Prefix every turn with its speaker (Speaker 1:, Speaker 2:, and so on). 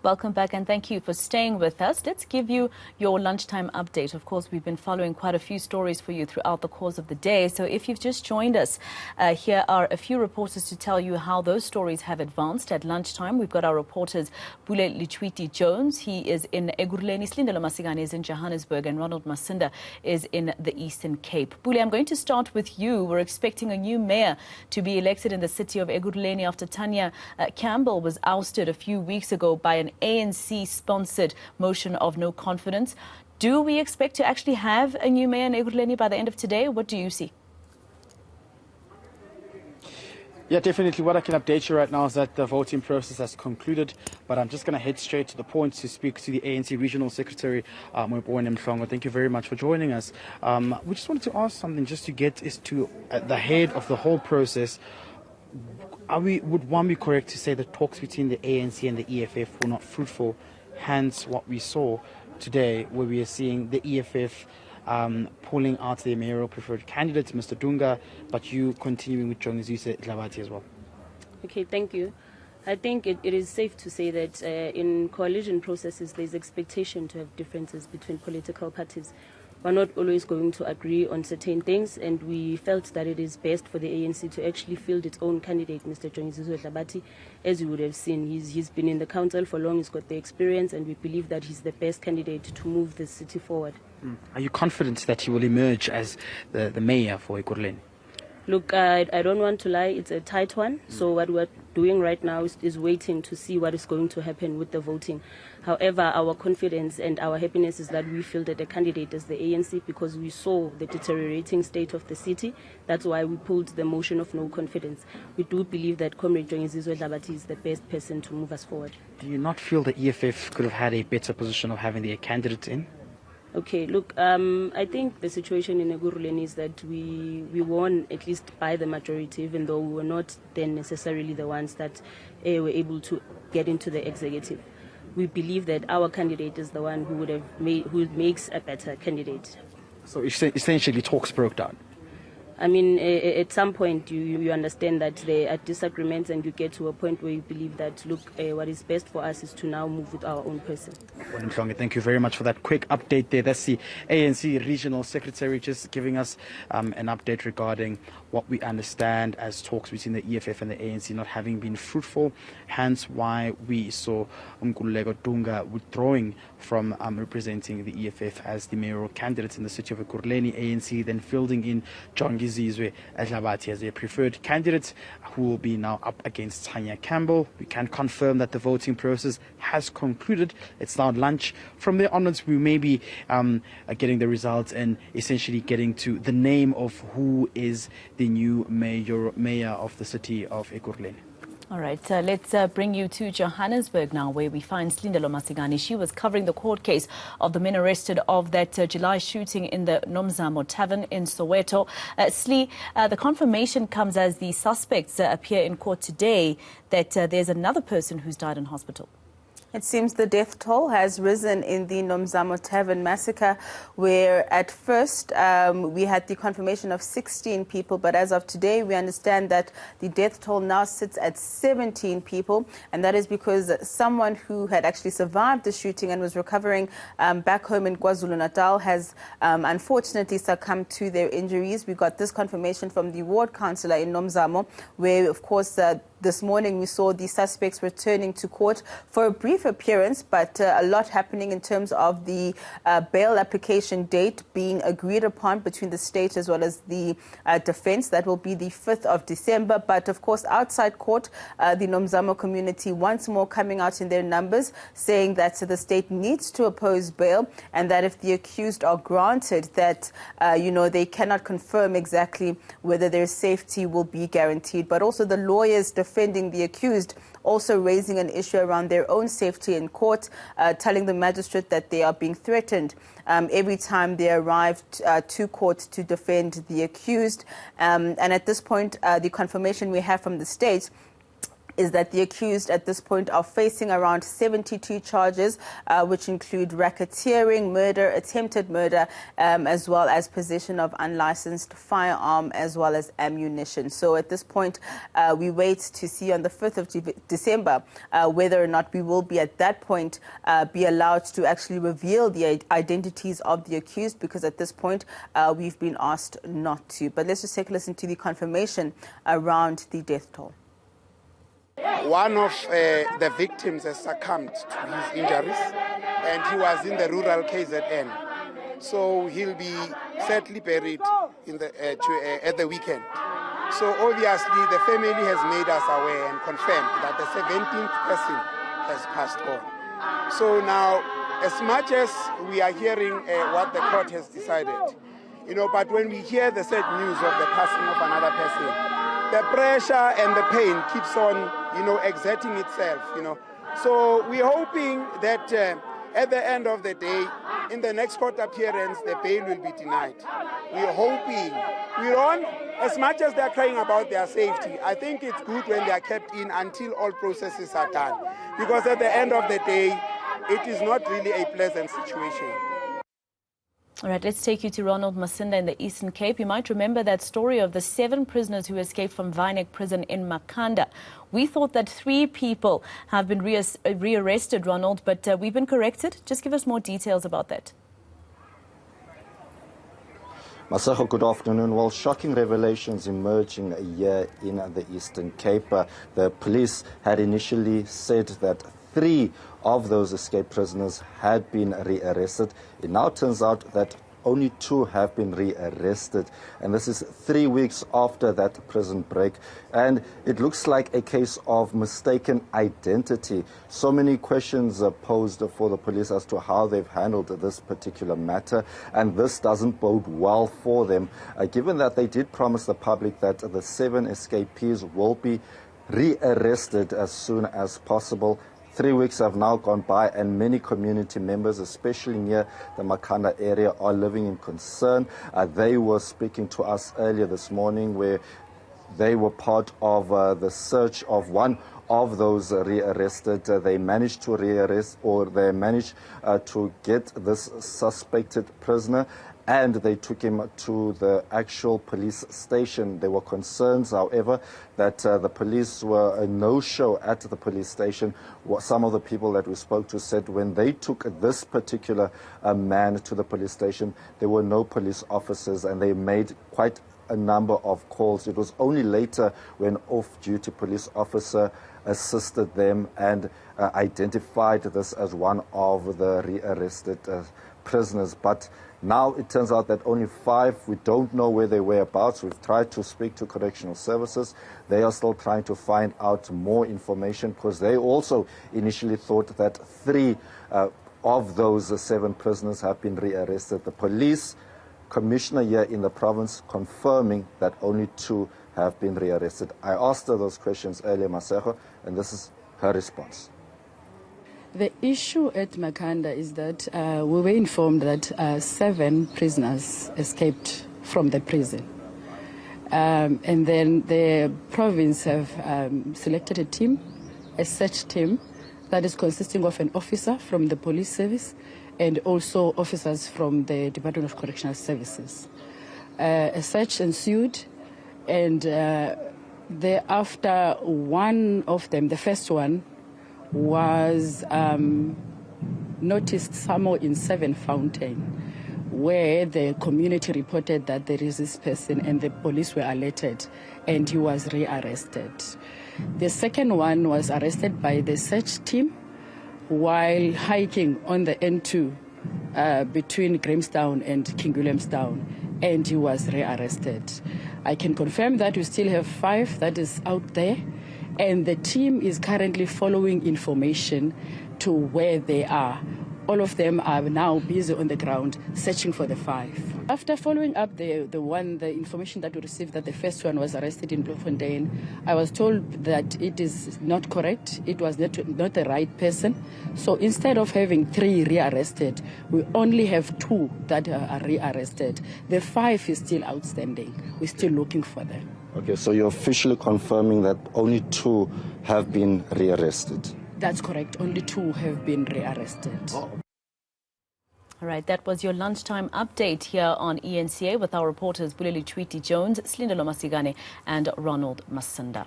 Speaker 1: Welcome back and thank you for staying with us. Let's give you your lunchtime update. Of course, we've been following quite a few stories for you throughout the course of the day. So if you've just joined us, here are a few reporters to tell you how those stories have advanced at lunchtime. We've got our reporters Pule Letshwiti-Jones. He is in Ekurhuleni. Silindelo Masikane is in Johannesburg and Ronald Masinda is in the Eastern Cape. Pule, I'm going to start with you. We're expecting a new mayor to be elected in the city of Ekurhuleni after Tanya Campbell was ousted a few weeks ago by an ANC-sponsored motion of no confidence. Do we expect to actually have a new mayor in Ekurhuleni by the end of today? What do you see?
Speaker 2: Yeah, definitely. What I can update you right now is that the voting process has concluded, but I'm just going to head straight to the point to speak to the ANC Regional Secretary, Mhlongo. Thank you very much for joining us. We just wanted to ask something just to get as to the head of the whole process. Would one be correct to say the talks between the ANC and the EFF were not fruitful, hence what we saw today, where we are seeing the EFF pulling out their mayoral preferred candidate, Mr. Dunga, but you continuing with Johannesburg as well?
Speaker 3: Okay, thank you. I think it is safe to say that in coalition processes there's expectation to have differences between political parties. We're not always going to agree on certain things, and we felt that it is best for the ANC to actually field its own candidate, Mr. Johannesburg. As you would have seen, he's been in the council for long, he's got the experience, and we believe that he's the best candidate to move the city forward.
Speaker 2: Are you confident that he will emerge as the mayor for Ekurhuleni?
Speaker 3: Look, I don't want to lie, it's a tight one. So what we're doing right now is waiting to see what is going to happen with the voting. However, our confidence and our happiness is that we fielded a candidate as the ANC because we saw the deteriorating state of the city. That's why we pulled the motion of no confidence. We do believe that Comrade Johannesburg is the best person to move us forward.
Speaker 2: Do you not feel the EFF could have had a better position of having their candidate in?
Speaker 3: Okay, look, I think the situation in Ekurhuleni is that we won at least by the majority, even though we were not then necessarily the ones that were able to get into the executive. We believe that our candidate is the one who makes a better candidate.
Speaker 2: So essentially talks broke down?
Speaker 3: I mean, at some point you understand that there are disagreements and you get to a point where you believe that, look, what is best for us is to now move with our own person.
Speaker 2: Thank you very much for that quick update there. That's the ANC Regional Secretary just giving us an update regarding what we understand as talks between the EFF and the ANC not having been fruitful, hence why we saw Nkululeko Dunga withdrawing from representing the EFF as the mayoral candidate in the city of Ekurhuleni. ANC then fielding in John Gizizwe as their preferred candidate, who will be now up against Tanya Campbell. We can confirm that the voting process has concluded. It's now lunch. From there onwards, we may be getting the results and essentially getting to the name of who is the new mayor of the city of Ekurhuleni.
Speaker 1: All right, let's bring you to Johannesburg now, where we find Silindelo Masikane. She was covering the court case of the men arrested of that July shooting in the Nomzamo tavern in Soweto. Sli, the confirmation comes as the suspects appear in court today that there's another person who's died in hospital.
Speaker 4: It seems the death toll has risen in the Nomzamo Tavern massacre, where at first we had the confirmation of 16 people, but as of today we understand that the death toll now sits at 17 people, and that is because someone who had actually survived the shooting and was recovering back home in KwaZulu-Natal has unfortunately succumbed to their injuries. We got this confirmation from the ward councillor in Nomzamo, where of course this morning we saw the suspects returning to court for a brief appearance, but a lot happening in terms of the bail application date being agreed upon between the state as well as the defense. That will be the 5th of December. But of course, outside court, the Nomzamo community once more coming out in their numbers, saying that the state needs to oppose bail, and that if the accused are granted that, they cannot confirm exactly whether their safety will be guaranteed. But also the lawyers defending the accused also raising an issue around their own safety in court, telling the magistrate that they are being threatened every time they arrive to court to defend the accused. And at this point, the confirmation we have from the state is that the accused at this point are facing around 72 charges, which include racketeering, murder, attempted murder, as well as possession of unlicensed firearm, as well as ammunition. So at this point, we wait to see on the 5th of December whether or not we will be at that point be allowed to actually reveal the identities of the accused, because at this point we've been asked not to. But let's just take a listen to the confirmation around the death toll.
Speaker 5: One of the victims has succumbed to his injuries, and he was in the rural KZN. So he'll be sadly buried in the, at the weekend. So obviously the family has made us aware and confirmed that the 17th person has passed on. So now, as much as we are hearing what the court has decided, but when we hear the sad news of the passing of another person, the pressure and the pain keeps on, exerting itself, So we're hoping that at the end of the day, in the next court appearance, the bail will be denied. We're hoping. We're on, as much as they're crying about their safety, I think it's good when they are kept in until all processes are done. Because at the end of the day, it is not really a pleasant situation.
Speaker 1: All right, let's take you to Ronald Masinda in the Eastern Cape. You might remember that story of the 7 prisoners who escaped from Vinek prison in Makhanda. We thought that 3 people have been rearrested, Ronald, but we've been corrected. Just give us more details about that.
Speaker 6: Masego, good afternoon. Well, shocking revelations emerging here in the Eastern Cape. The police had initially said that 3 of those escaped prisoners had been rearrested. It now turns out that only 2 have been rearrested, and this is 3 weeks after that prison break, and it looks like a case of mistaken identity. So many questions are posed for the police as to how they've handled this particular matter, and this doesn't bode well for them, given that they did promise the public that the 7 escapees will be rearrested as soon as possible. 3 weeks have now gone by, and many community members, especially near the Makhanda area, are living in concern. They were speaking to us earlier this morning, where they were part of the search of one of those rearrested. They managed to rearrest, or they managed to get this suspected prisoner, and they took him to the actual police station. There were concerns, however, that the police were a no-show at the police station. Some of the people that we spoke to said when they took this particular man to the police station, there were no police officers, and they made quite a number of calls. It was only later when off-duty police officer assisted them and identified this as one of the rearrested prisoners. But now it turns out that only 5, we don't know where they were about. We've tried to speak to correctional services. They are still trying to find out more information, because they also initially thought that 3 of those 7 prisoners have been rearrested. The police commissioner here in the province confirming that only 2 have been rearrested. I asked her those questions earlier, Masego, and this is her response.
Speaker 7: The issue at Makhanda is that we were informed that 7 prisoners escaped from the prison. And then the province have selected a team, a search team, that is consisting of an officer from the police service and also officers from the Department of Correctional Services. A search ensued, and thereafter one of them, the first one, was noticed somewhere in 7 Fountain, where the community reported that there is this person, and the police were alerted, and he was rearrested. The second one was arrested by the search team while hiking on the N2 between Grahamstown and King Williamstown, and he was rearrested. I can confirm that we still have 5 that is out there, and the team is currently following information to where they are. All of them are now busy on the ground searching for the 5. After following up the information that we received that the first one was arrested in Bloemfontein, I was told that it is not correct. It was not the right person. So instead of having 3 rearrested, we only have 2 that are rearrested. The 5 is still outstanding. We're still looking for them.
Speaker 6: Okay, so you're officially confirming that only 2 have been rearrested?
Speaker 7: That's correct. Only 2 have been rearrested.
Speaker 1: All right, that was your lunchtime update here on eNCA with our reporters Pule, Letshwiti-Jones, Silindelo, Masikane and Ronald Masinda.